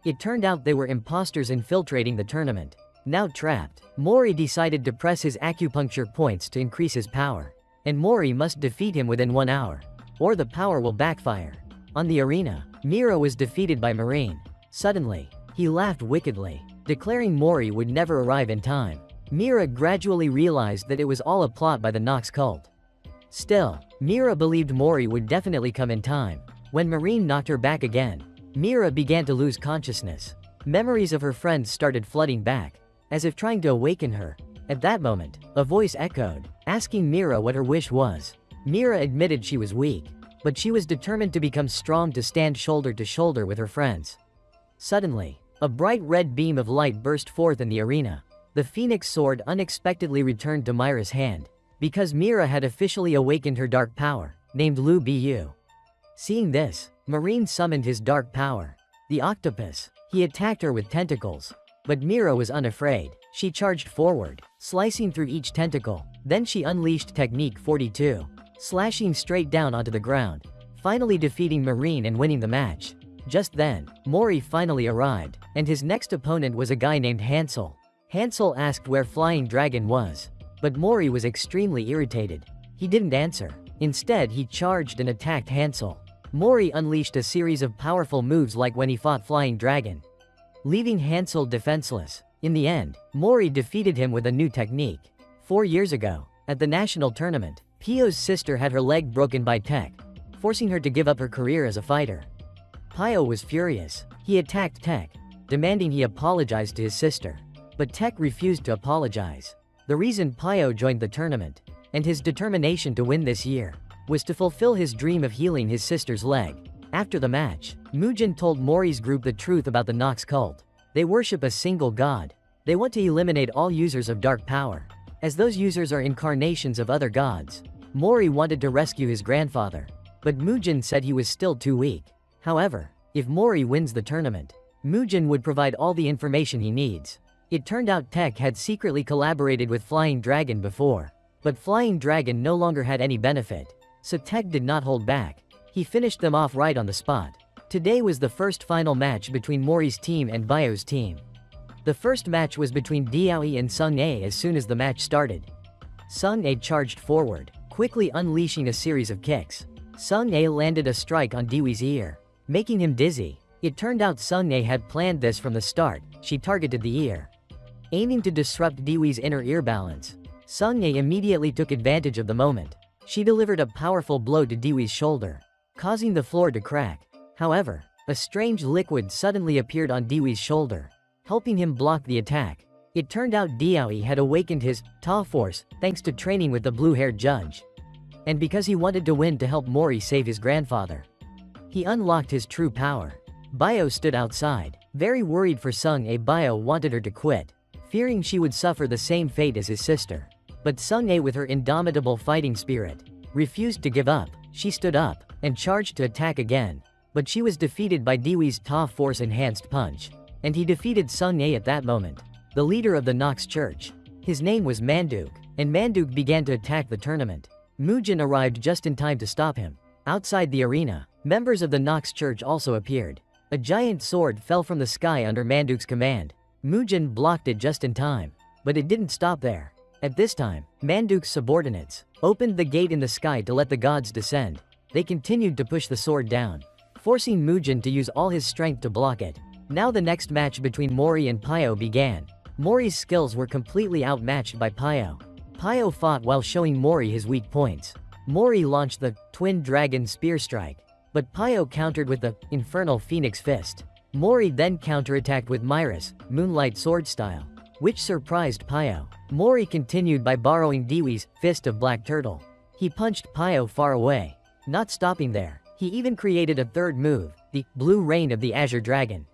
It turned out they were imposters infiltrating the tournament. Now trapped, Mori decided to press his acupuncture points to increase his power, and Mori must defeat him within 1 hour, or the power will backfire. On the arena, Meera was defeated by Marine. Suddenly, he laughed wickedly, declaring Mori would never arrive in time. Meera gradually realized that it was all a plot by the Knox cult. Still, Meera believed Mori would definitely come in time. When Marine knocked her back again, Meera began to lose consciousness. Memories of her friends started flooding back, as if trying to awaken her. At that moment, a voice echoed, asking Meera what her wish was. Meera admitted she was weak, but she was determined to become strong to stand shoulder to shoulder with her friends. Suddenly, a bright red beam of light burst forth in the arena. The Phoenix sword unexpectedly returned to Meera's hand, because Meera had officially awakened her dark power, named Lu Bu. Seeing this, Marine summoned his dark power, the octopus. He attacked her with tentacles, but Meera was unafraid. She charged forward, slicing through each tentacle. Then she unleashed Technique 42, slashing straight down onto the ground, finally defeating Marine and winning the match. Just then, Mori finally arrived, and his next opponent was a guy named Hansel. Hansel asked where Flying Dragon was, but Mori was extremely irritated. He didn't answer. Instead, he charged and attacked Hansel. Mori unleashed a series of powerful moves like when he fought Flying Dragon, leaving Hansel defenseless. In the end, Mori defeated him with a new technique. 4 years ago, at the national tournament, Pio's sister had her leg broken by Tech, forcing her to give up her career as a fighter. Pio was furious. He attacked Tech, demanding he apologize to his sister. But Tech refused to apologize. The reason Pio joined the tournament, and his determination to win this year, was to fulfill his dream of healing his sister's leg. After the match, Mugen told Mori's group the truth about the Knox cult. They worship a single god. They want to eliminate all users of dark power, as those users are incarnations of other gods. Mori wanted to rescue his grandfather, but Mugen said he was still too weak. However, if Mori wins the tournament, Mugen would provide all the information he needs. It turned out Tech had secretly collaborated with Flying Dragon before, but Flying Dragon no longer had any benefit, so Tech did not hold back. He finished them off right on the spot. Today was the first final match between Mori's team and Bio's team. The first match was between Diaoyi and Sung A. As soon as the match started, Sung-ae charged forward, quickly unleashing a series of kicks. Sung-ae landed a strike on Dewee's ear, making him dizzy. It turned out Sung-ae had planned this from the start. She targeted the ear, aiming to disrupt Dewee's inner ear balance. Sung-ae immediately took advantage of the moment. She delivered a powerful blow to Dewee's shoulder, causing the floor to crack. However, a strange liquid suddenly appeared on Dewee's shoulder, helping him block the attack. It turned out Dewe had awakened his Ta force thanks to training with the blue-haired judge, and because he wanted to win to help Mori save his grandfather. He unlocked his true power. Bio stood outside, very worried for Sung-ae. Bio wanted her to quit, fearing she would suffer the same fate as his sister. But Sung-ae, with her indomitable fighting spirit, refused to give up. She stood up and charged to attack again, but she was defeated by Dewee's Ta force enhanced punch, and he defeated Sung-ae at that moment. The leader of the Knox church, his name was Manduk, and Manduk began to attack the tournament. Mujin arrived just in time to stop him. Outside the arena, members of the Knox church also appeared. A giant sword fell from the sky under Manduk's command. Mujin blocked it just in time, but it didn't stop there. At this time, Manduk's subordinates opened the gate in the sky to let the gods descend. They continued to push the sword down, forcing Mujin to use all his strength to block it. Now the next match between Mori and Pio began. Mori's skills were completely outmatched by Pio. Pio fought while showing Mori his weak points. Mori launched the Twin Dragon Spear Strike, but Pio countered with the Infernal Phoenix Fist. Mori then counterattacked with Meera's Moonlight Sword style, which surprised Pio. Mori continued by borrowing Dewee's Fist of Black Turtle. He punched Pio far away. Not stopping there, he even created a third move, the Blue Rain of the Azure Dragon.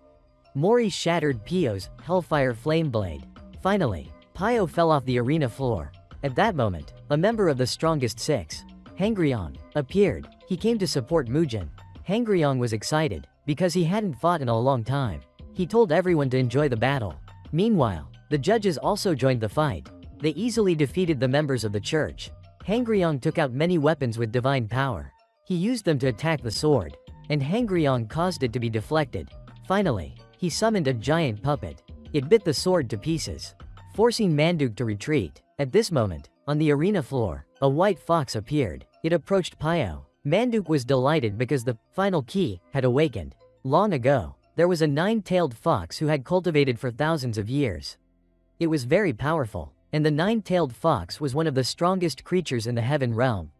Mori shattered Pio's Hellfire Flame Blade. Finally, Pio fell off the arena floor. At that moment, a member of the Strongest Six, Hangryong, appeared. He came to support Mujin. Hangryong was excited, because he hadn't fought in a long time. He told everyone to enjoy the battle. Meanwhile, the judges also joined the fight. They easily defeated the members of the church. Hangryong took out many weapons with divine power. He used them to attack the sword, and Hangryong caused it to be deflected. Finally, he summoned a giant puppet. It bit the sword to pieces, forcing Manduk to retreat. At this moment, on the arena floor, a white fox appeared. It approached Pio. Manduk was delighted because the final key had awakened. Long ago, there was a nine-tailed fox who had cultivated for thousands of years. It was very powerful, and the nine-tailed fox was one of the strongest creatures in the heaven realm.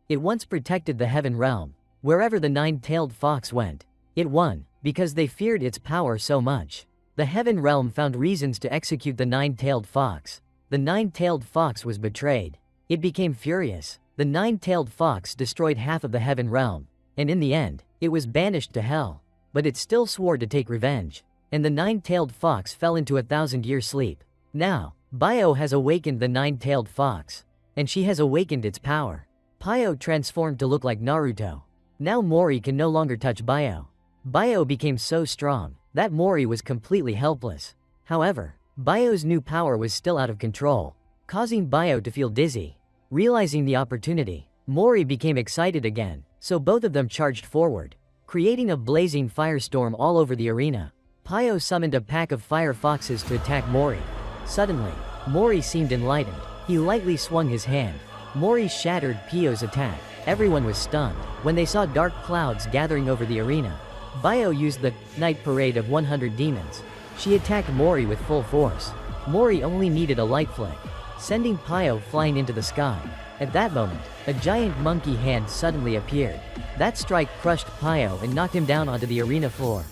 It once protected the heaven realm. Wherever the nine-tailed fox went, it won, because they feared its power so much. The heaven realm found reasons to execute the nine-tailed fox. The nine-tailed fox was betrayed. It became furious. The nine-tailed fox destroyed half of the heaven realm, and in the end, it was banished to hell. But it still swore to take revenge, and the nine-tailed fox fell into a 1,000-year sleep. Now, Bio has awakened the nine-tailed fox, and she has awakened its power. Pio transformed to look like Naruto. Now Mori can no longer touch Bio. Bio became so strong that Mori was completely helpless. However, Bio's new power was still out of control, causing Bio to feel dizzy. Realizing the opportunity, Mori became excited again, so both of them charged forward, creating a blazing firestorm all over the arena. Pio summoned a pack of fire foxes to attack Mori. Suddenly, Mori seemed enlightened. He lightly swung his hand. Mori shattered Pio's attack. Everyone was stunned when they saw dark clouds gathering over the arena. Bio used the Night Parade of 100 Demons. She attacked Mori with full force. Mori only needed a light flick, sending Pio flying into the sky. At that moment, a giant monkey hand suddenly appeared. That strike crushed Pio and knocked him down onto the arena floor.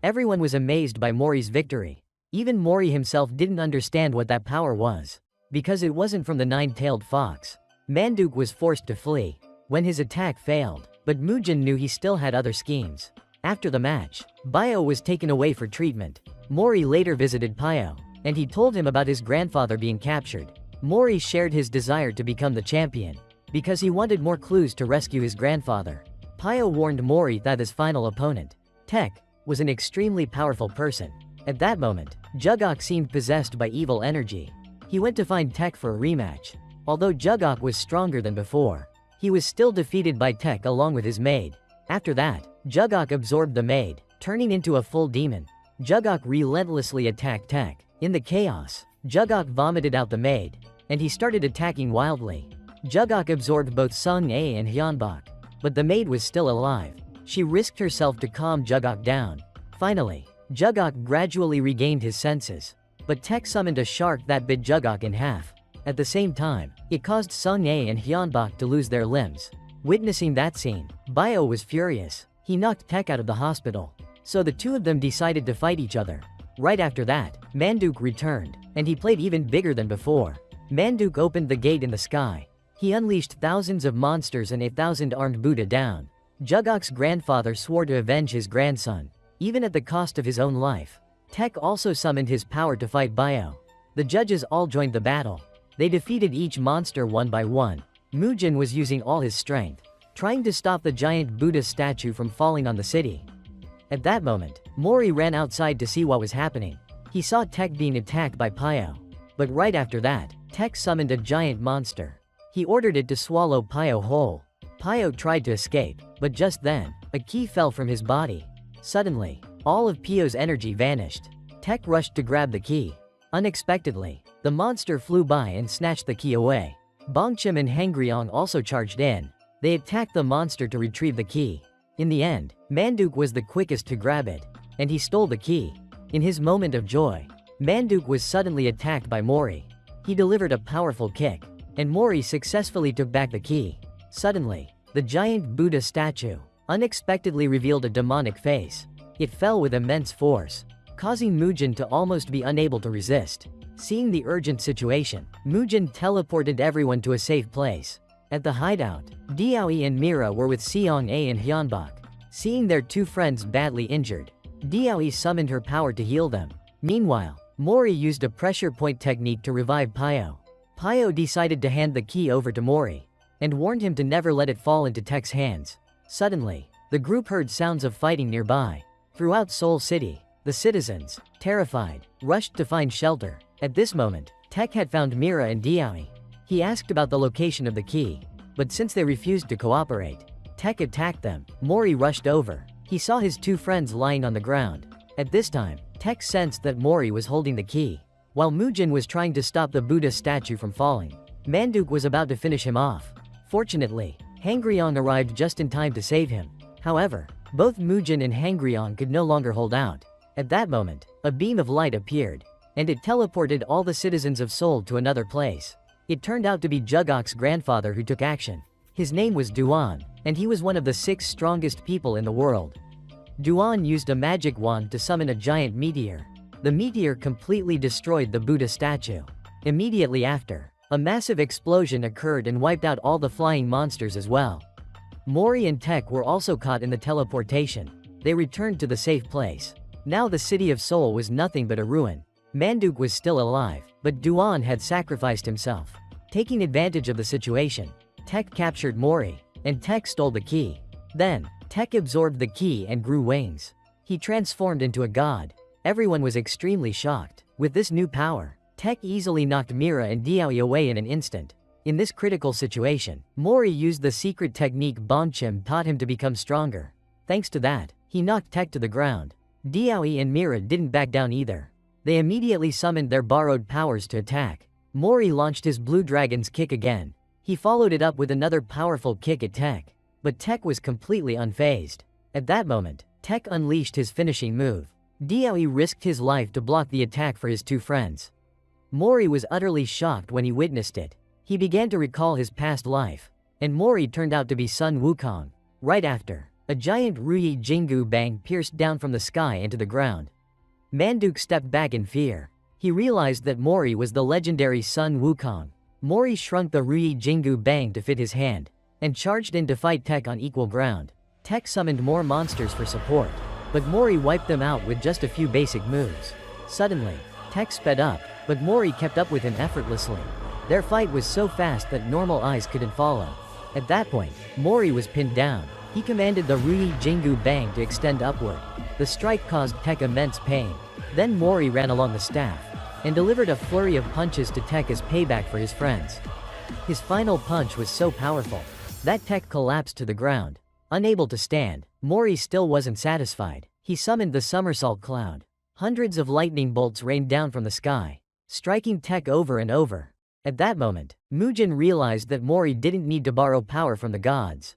Everyone was amazed by Mori's victory. Even Mori himself didn't understand what that power was, because it wasn't from the nine-tailed fox. Manduk was forced to flee when his attack failed, but Mujin knew he still had other schemes. After the match, Bio was taken away for treatment. Mori later visited Pio, and he told him about his grandfather being captured. Mori shared his desire to become the champion, because he wanted more clues to rescue his grandfather. Pio warned Mori that his final opponent, Tech, was an extremely powerful person. At that moment, Jugok seemed possessed by evil energy. He went to find Tech for a rematch. Although Jugok was stronger than before, he was still defeated by Tech along with his maid. After that, Jugok absorbed the maid, turning into a full demon. Jugok relentlessly attacked Tech. In the chaos, Jugok vomited out the maid, and he started attacking wildly. Jugok absorbed both Sung A and Hyunbok, but the maid was still alive. She risked herself to calm Jugok down. Finally, Jugok gradually regained his senses, but Tech summoned a shark that bit Jugok in half. At the same time, it caused Sung A and Hyunbok to lose their limbs. Witnessing that scene, Bio was furious. He knocked Tech out of the hospital. So the two of them decided to fight each other. Right after that, Manduk returned, and he played even bigger than before. Manduk opened the gate in the sky. He unleashed thousands of monsters and 1,000 armed Buddha down. Jugok's grandfather swore to avenge his grandson, even at the cost of his own life. Tech also summoned his power to fight Bio. The judges all joined the battle. They defeated each monster one by one. Mujin was using all his strength, trying to stop the giant Buddha statue from falling on the city. At that moment, Mori ran outside to see what was happening. He saw Tech being attacked by Pio. But right after that, Tech summoned a giant monster. He ordered it to swallow Pio whole. Pio tried to escape, but just then, a key fell from his body. Suddenly, all of Pio's energy vanished. Tech rushed to grab the key. Unexpectedly, the monster flew by and snatched the key away. Bongchim and Hangryong also charged in. They attacked the monster to retrieve the key. In the end, Manduk was the quickest to grab it, and he stole the key. In his moment of joy, Manduk was suddenly attacked by Mori. He delivered a powerful kick, and Mori successfully took back the key. Suddenly, the giant Buddha statue unexpectedly revealed a demonic face. It fell with immense force, causing Mujin to almost be unable to resist. Seeing the urgent situation, Mujin teleported everyone to a safe place. At the hideout, Diaoyi and Meera were with Seong A and Hyunbok. Seeing their two friends badly injured, Diaoyi summoned her power to heal them. Meanwhile, Mori used a pressure point technique to revive Pio. Pio decided to hand the key over to Mori, and warned him to never let it fall into Tech's hands. Suddenly, the group heard sounds of fighting nearby. Throughout Seoul City, the citizens, terrified, rushed to find shelter. At this moment, Tech had found Meera and Diaoyi. He asked about the location of the key, but since they refused to cooperate, Tech attacked them. Mori rushed over. He saw his two friends lying on the ground. At this time, Tech sensed that Mori was holding the key, while Mujin was trying to stop the Buddha statue from falling. Manduk was about to finish him off. Fortunately, Hangryong arrived just in time to save him. However, both Mujin and Hangryong could no longer hold out. At that moment, a beam of light appeared, and it teleported all the citizens of Seoul to another place. It turned out to be Jugok's grandfather who took action. His name was Duan, and he was one of the 6 strongest people in the world. Duan used a magic wand to summon a giant meteor. The meteor completely destroyed the Buddha statue. Immediately after, a massive explosion occurred and wiped out all the flying monsters as well. Mori and Tech were also caught in the teleportation. They returned to the safe place. Now the city of Seoul was nothing but a ruin. Manduk was still alive, but Duan had sacrificed himself. Taking advantage of the situation, Tech captured Mori, and Tech stole the key. Then, Tech absorbed the key and grew wings. He transformed into a god. Everyone was extremely shocked. With this new power, Tech easily knocked Meera and Diaoyi away in an instant. In this critical situation, Mori used the secret technique Bongchim taught him to become stronger. Thanks to that, he knocked Tech to the ground. Diaoyi and Meera didn't back down either. They immediately summoned their borrowed powers to attack. Mori launched his Blue Dragon's kick again. He followed it up with another powerful kick at Tech. But Tech was completely unfazed. At that moment, Tech unleashed his finishing move. Diaoyi risked his life to block the attack for his two friends. Mori was utterly shocked when he witnessed it. He began to recall his past life, and Mori turned out to be Sun Wukong. Right after, a giant Ruyi Jingu bang pierced down from the sky into the ground. Manduk stepped back in fear. He realized that Mori was the legendary Sun Wukong. Mori shrunk the Ruyi Jingu bang to fit his hand, and charged in to fight Tech on equal ground. Tech summoned more monsters for support, but Mori wiped them out with just a few basic moves. Suddenly, Tech sped up, but Mori kept up with him effortlessly. Their fight was so fast that normal eyes couldn't follow. At that point, Mori was pinned down. He commanded the Ruyi Jingu bang to extend upward. The strike caused Tech immense pain. Then Mori ran along the staff, and delivered a flurry of punches to Tech as payback for his friends. His final punch was so powerful that Tech collapsed to the ground. Unable to stand, Mori still wasn't satisfied. He summoned the somersault cloud. Hundreds of lightning bolts rained down from the sky, striking Tech over and over. At that moment, Mugen realized that Mori didn't need to borrow power from the gods,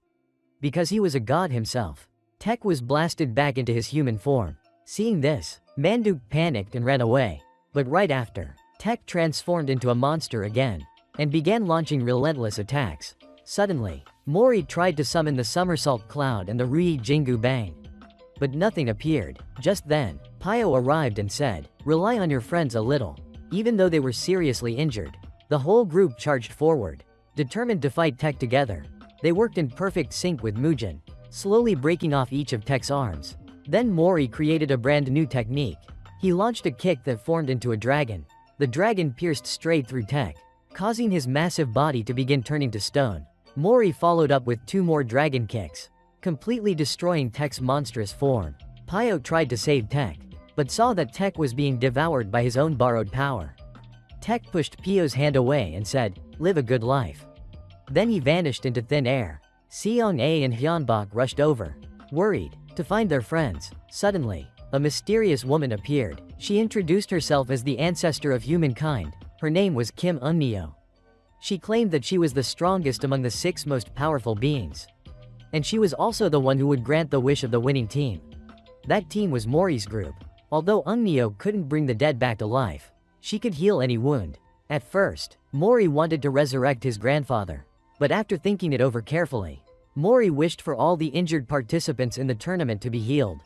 because he was a god himself. Tech was blasted back into his human form. Seeing this, Manduk panicked and ran away. But right after, Tech transformed into a monster again, and began launching relentless attacks. Suddenly, Mori tried to summon the somersault cloud and the Rui Jingu Bang. But nothing appeared. Just then, Pio arrived and said, "Rely on your friends a little." Even though they were seriously injured, the whole group charged forward, determined to fight Tech together. They worked in perfect sync with Mugen, slowly breaking off each of Tech's arms. Then Mori created a brand new technique. He launched a kick that formed into a dragon. The dragon pierced straight through Tech, causing his massive body to begin turning to stone. Mori followed up with 2 more dragon kicks, completely destroying Tech's monstrous form. Pio tried to save Tech, but saw that Tech was being devoured by his own borrowed power. Tech pushed Pio's hand away and said, "Live a good life." Then he vanished into thin air. Seong-A and Hyunbok rushed over, worried, to find their friends. Suddenly, a mysterious woman appeared. She introduced herself as the ancestor of humankind. Her name was Kim Eun-neo. She claimed that she was the strongest among the 6 most powerful beings. And she was also the one who would grant the wish of the winning team. That team was Mori's group. Although Eun-neo couldn't bring the dead back to life, she could heal any wound. At first, Mori wanted to resurrect his grandfather. But after thinking it over carefully, Mori wished for all the injured participants in the tournament to be healed.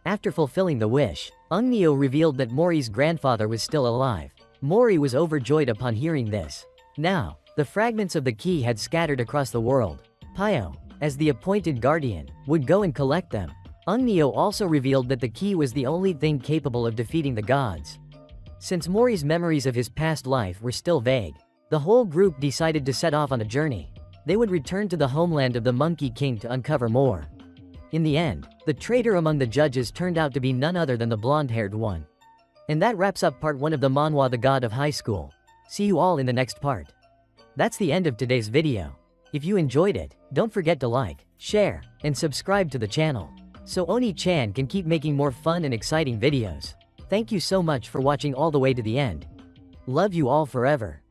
After fulfilling the wish, Eun-neo revealed that Mori's grandfather was still alive. Mori was overjoyed upon hearing this. Now, the fragments of the key had scattered across the world. Pio, as the appointed guardian, would go and collect them. Eun-neo also revealed that the key was the only thing capable of defeating the gods. Since Mori's memories of his past life were still vague, the whole group decided to set off on a journey. They would return to the homeland of the Monkey King to uncover more. In the end, the traitor among the judges turned out to be none other than the blonde-haired one. And that wraps up part 1 of the manhwa The God of High School. See you all in the next part. That's the end of today's video. If you enjoyed it, don't forget to like, share, and subscribe to the channel, so Oni-chan can keep making more fun and exciting videos. Thank you so much for watching all the way to the end. Love you all forever.